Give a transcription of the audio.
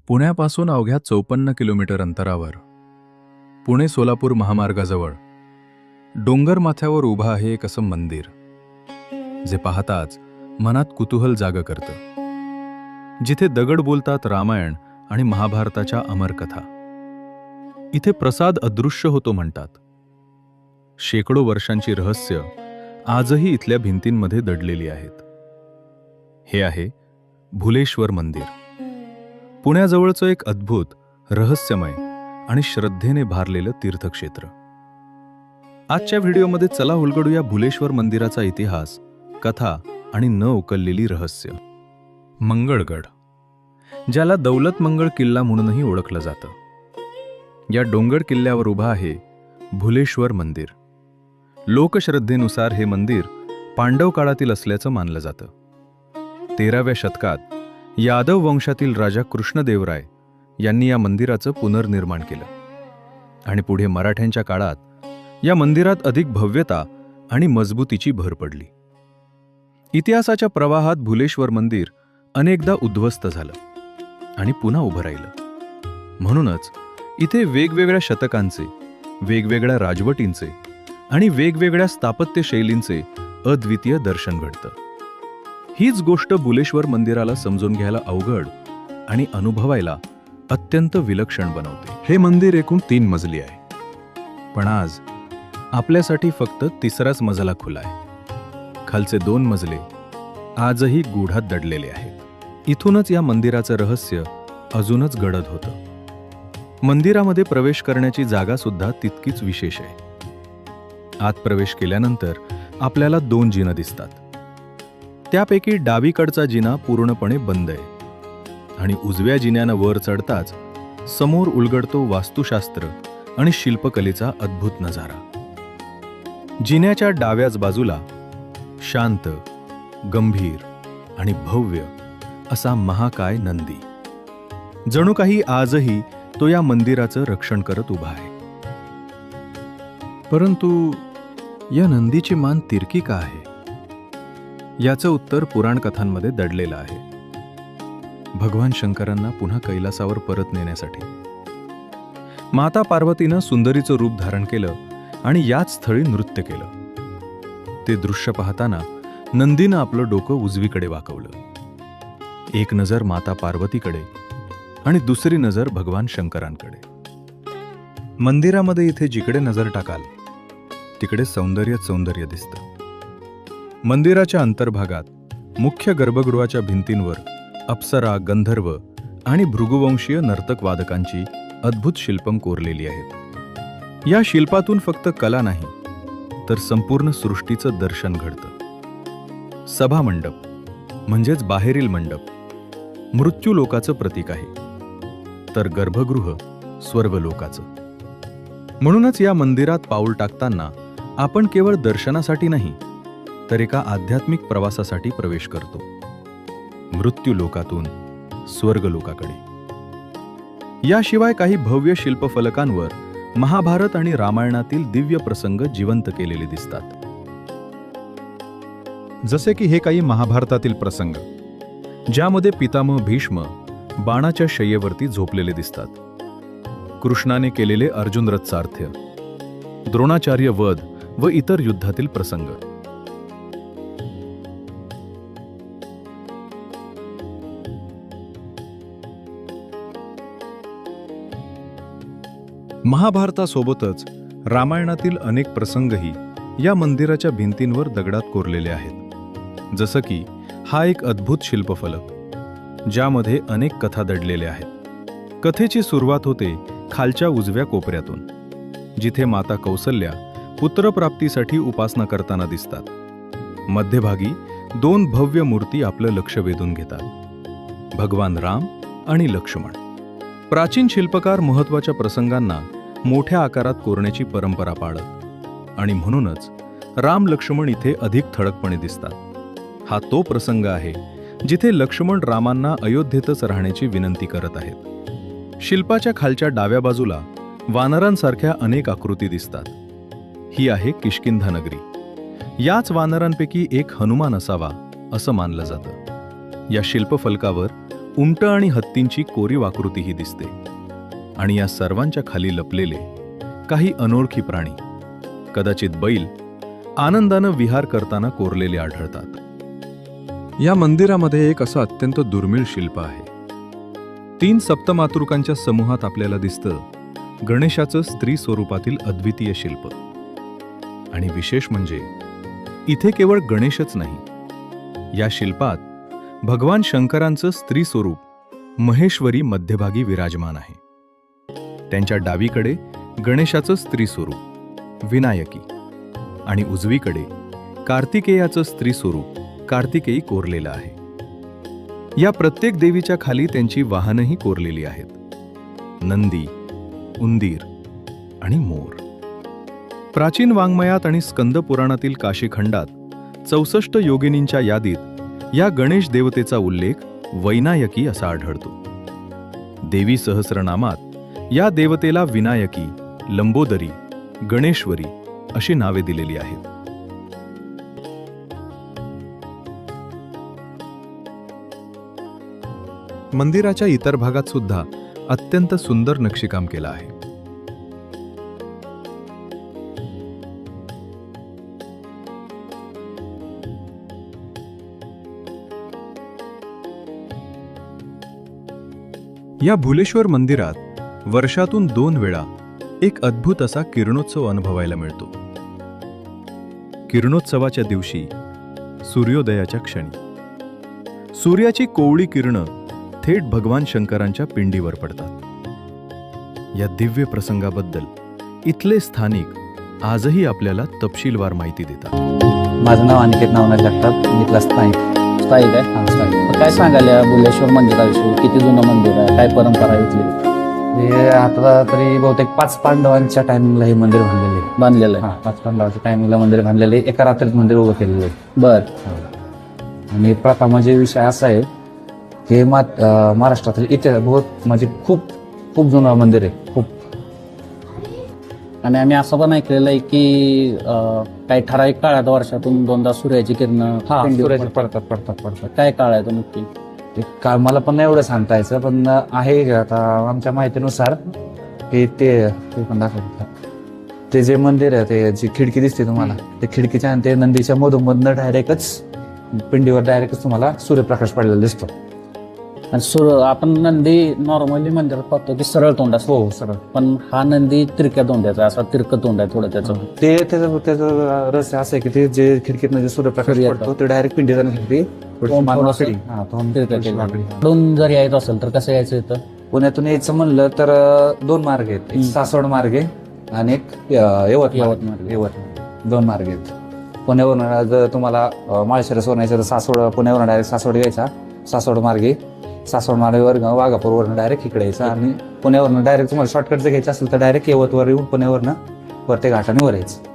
पुण्यापासून अवघ्या 54 किलोमीटर अंतरावर पुणे सोलापूर महामार्गाजवळ डोंगर माथ्यावर उभं आहे एक असं मंदिर, जे पाहताच मनात कुतूहल जागं करतं. जिथे दगड बोलतात रामायण आणि महाभारताच्या अमर कथा. इथे प्रसाद अदृश्य होतो म्हणतात. शेकडो वर्षांची रहस्य आजही इथल्या भिंतींमध्ये दडलेली आहेत. हे आहे भुलेश्वर मंदिर, पुण्याजवळचं एक अद्भुत, रहस्यमय आणि श्रद्धेने भारलेलं तीर्थक्षेत्र. आजच्या व्हिडिओमध्ये चला उलगडूया भुलेश्वर मंदिराचा इतिहास, कथा आणि न उकललेली रहस्य. मंगळगड, ज्याला दौलत मंगळ किल्ला म्हणूनही ओळखलं जातं, या डोंगर किल्ल्यावर उभा आहे भुलेश्वर मंदिर. लोकश्रद्धेनुसार हे मंदिर पांडव काळातील असल्याचं मानलं जातं. 13व्या शतकात यादव वंशातील राजा कृष्णदेवराय यांनी या मंदिराचं पुनर्निर्माण केलं आणि पुढे मराठ्यांच्या काळात या मंदिरात अधिक भव्यता आणि मजबूतीची भर पडली. इतिहासाच्या प्रवाहात भुलेश्वर मंदिर अनेकदा उद्ध्वस्त झालं आणि पुन्हा उभं राहिलं. म्हणूनच इथे वेगवेगळ्या शतकांचे, वेगवेगळ्या राजवटींचे आणि वेगवेगळ्या स्थापत्य शैलींचे अद्वितीय दर्शन घडतं. हीच गोष्ट भुलेश्वर मंदिराला समजून घ्यायला अवघड आणि अनुभवायला अत्यंत विलक्षण बनवते. हे मंदिर एकूण 3 मजली आहे, पण आज आपल्यासाठी फक्त 3राच मजला खुला आहे. खालचे 2 मजले आजही गूढात दडलेले आहेत. इथूनच या मंदिराचं रहस्य अजूनच गडद होतं. मंदिरामध्ये प्रवेश करण्याची जागा सुद्धा तितकीच विशेष आहे. आत प्रवेश केल्यानंतर आपल्याला 2 जिनं दिसतात. त्यापैकी डावीकडचा जिना पूर्णपणे बंद आहे आणि उजव्या जिन्यानं वर चढताच समोर उलगडतो वास्तुशास्त्र आणि शिल्पकलेचा अद्भुत नजारा. जिन्याच्या डाव्याच बाजूला शांत, गंभीर आणि भव्य असा महाकाय नंदी, जणू काही आजही तो या मंदिराचं रक्षण करत उभा आहे. परंतु या नंदीची मान तिरकी का आहे, याचं उत्तर पुराण कथांमध्ये दडलेलं आहे. भगवान शंकरांना पुन्हा कैलासावर परत नेण्यासाठी माता पार्वतीनं सुंदरीचं रूप धारण केलं आणि याच स्थळी नृत्य केलं. ते दृश्य पाहताना नंदीनं आपलं डोकं उजवीकडे वाकवलं. एक नजर माता पार्वतीकडे आणि दुसरी नजर भगवान शंकरांकडे. मंदिरामध्ये इथे जिकडे नजर टाकाल तिकडे सौंदर्य दिसतं. मंदिराच्या अंतर्भागात मुख्य गर्भगृहाच्या भिंतींवर अप्सरा, गंधर्व आणि भृगुवंशीय नर्तक वादकांची अद्भुत शिल्पं कोरलेली आहेत. या शिल्पातून फक्त कला नाही, तर संपूर्ण सृष्टीचं दर्शन घडतं. सभामंडप म्हणजेच बाहेरील मंडप मृत्यूलोकाचं प्रतीक आहे, तर गर्भगृह स्वर्गलोकाचं. म्हणूनच या मंदिरात पाऊल टाकताना आपण केवळ दर्शनासाठी नाही, तर एका आध्यात्मिक प्रवासासाठी प्रवेश करतो, मृत्यूलोकातून स्वर्गलोकाकडे. याशिवाय काही भव्य शिल्पफलकांवर महाभारत आणि रामायणातील दिव्य प्रसंग जिवंत केलेले दिसतात. जसे की हे काही महाभारतातील प्रसंग, ज्यामध्ये पितामह भीष्म बाणाच्या शय्येवरती झोपलेले दिसतात. कृष्णाने केलेले अर्जुन रथ सारथ्य, द्रोणाचार्य वध व इतर युद्धातील प्रसंग. महाभारतासोबतच रामायणातील अनेक प्रसंगही या मंदिराच्या भिंतींवर दगडात कोरलेले आहेत. जसं की हा एक अद्भुत शिल्पफलक, ज्यामध्ये अनेक कथा दडलेल्या आहेत. कथेची सुरुवात होते खालच्या उजव्या कोपऱ्यातून, जिथे माता कौसल्या पुत्रप्राप्तीसाठी उपासना करताना दिसतात. मध्यभागी 2 भव्य मूर्ती आपलं लक्ष वेधून घेतात, भगवान राम आणि लक्ष्मण. प्राचीन शिल्पकार महत्त्वाच्या प्रसंगांना मोठ्या आकारात कोरण्याची परंपरा पाळत आणि म्हणूनच राम लक्ष्मण इथे अधिक ठळकपणे दिसतात. हा तो प्रसंग आहे जिथे लक्ष्मण रामांना अयोध्येतच राहण्याची विनंती करत आहेत. शिल्पाच्या खालच्या डाव्या बाजूला वानरांसारख्या अनेक आकृती दिसतात. ही आहे किष्किंधा नगरी. याच वानरांपैकी एक हनुमान असावा असं मानलं जातं. या शिल्पफलकावर उंट आणि हत्तींची कोरीव आकृतीही दिसते. आणि या सर्वांच्या खाली लपलेले काही अनोळखी प्राणी, कदाचित बैल, आनंदानं विहार करताना कोरलेले आढळतात. या मंदिरामध्ये एक असं अत्यंत दुर्मिळ शिल्प आहे. 3 सप्तमातृकांच्या समूहात आपल्याला दिसतं गणेशाचं स्त्री स्वरूपातील अद्वितीय शिल्प. आणि विशेष म्हणजे इथे केवळ गणेशच नाही, या शिल्पात भगवान शंकरांचं स्त्री स्वरूप महेश्वरी मध्यभागी विराजमान आहे. त्यांच्या डावीकडे गणेशाचं स्त्री स्वरूप विनायकी आणि उजवीकडे कार्तिकेयाचं स्त्री स्वरूप कार्तिकेयी कोरलेलं आहे. या प्रत्येक देवीच्या खाली त्यांची वाहनही कोरलेली आहेत: नंदी, उंदीर आणि मोर. प्राचीन वाङ्मयात आणि स्कंद पुराणातील काशीखंडात 64 योगिनींच्या यादीत या गणेश देवतेचा उल्लेख वैनायकी असा आढळतो. देवी सहस्रनामात या देवतेला विनायकी, लंबोदरी, गणेश्वरी अशी नावे दिलेली आहेत. मंदिराच्या इतर भागात सुद्धा अत्यंत सुंदर नक्षीकाम केलं आहे. या भुलेश्वर मंदिरात वर्षातून 2 वेळा एक अद्भुत असा किरणोत्सव अनुभवायला मिळतो. किरणोत्सवाच्या दिवशी सूर्योदयाच्या क्षणी सूर्याची कोवळी किरणं थेट भगवान शंकरांच्या पिंडीवर पडतात. या दिव्य प्रसंगाबद्दल इथले स्थानिक आजही आपल्याला तपशीलवार माहिती देतात. माझं नाव अनिकेत नावना जगताप. मी इथला स्थायिक आहे. मग काय सांगाल या बुलेश्वर मंदिराविषयी? किती जुनं मंदिर आहे, काय परंपरा आहे इथली? हे आता तरी बहुतेक 5 पांडवांच्या टायमिंगला हे मंदिर बांधलेलं आहे. 5 पांडवांच्या टायमिंगला मंदिर बांधलेले, एका रात्रीत मंदिर उभं केलेलं आहे. बर. आणि प्रथा म्हणजे विषय असा आहे हे महाराष्ट्रातील इतिहास बहुत म्हणजे खूप जुनं मंदिर आहे. खूप. आणि आम्ही असं पण ऐकलेलं आहे की काही ठराविक काळात वर्षातून 2दा सूर्याची किरण पडतात. काय काळ आहे तो नक्की? काळ मला पण नाही एवढं सांगता यायचं, पण आहे आता आमच्या माहितीनुसार हे ते पण दाखवतात. ते जे मंदिर आहे, ते जी खिडकी दिसते तुम्हाला, ते खिडकीच्या आणि ते नंदीच्या मधून डायरेक्टच पिंडीवर डायरेक्टच तुम्हाला सूर्यप्रकाश पडलेला दिसतो. आणि आपण नंदी नॉर्मली मंदिरात पाहतो की सरळ तोंड असतो. हो, सरळ. पण हा नंदी तिरक्या तोंडाचा, असा तिरकं तोंड आहे थोडं त्याचं. त्याचं रहस्य असं आहे की ते जे खिडकीतनं जे सूर्यप्रकाश पडतो ते डायरेक्ट पिंडी जाण्यासाठी पुढून जर यायचं असेल तर कसं यायचं इथं? पुण्यातून यायचं म्हणलं तर 2 मार्ग आहेत. एक सासवड मार्गे आणि एक यवतमाळ. 2 मार्ग आहेत. पुण्यावरून जर तुम्हाला माळशिरसवरून यायचं तर पुण्यावरून डायरेक्ट सासवड यायचा, सासवड मार्गावर वाघापूरवरून डायरेक्ट इकडे यायचं. आणि पुण्यावरून डायरेक्ट तुम्हाला शॉर्टकट जर घ्यायचं असेल तर डायरेक्ट यवतवर येऊन पुण्यावरनं वरते घाटाने वर यायचं.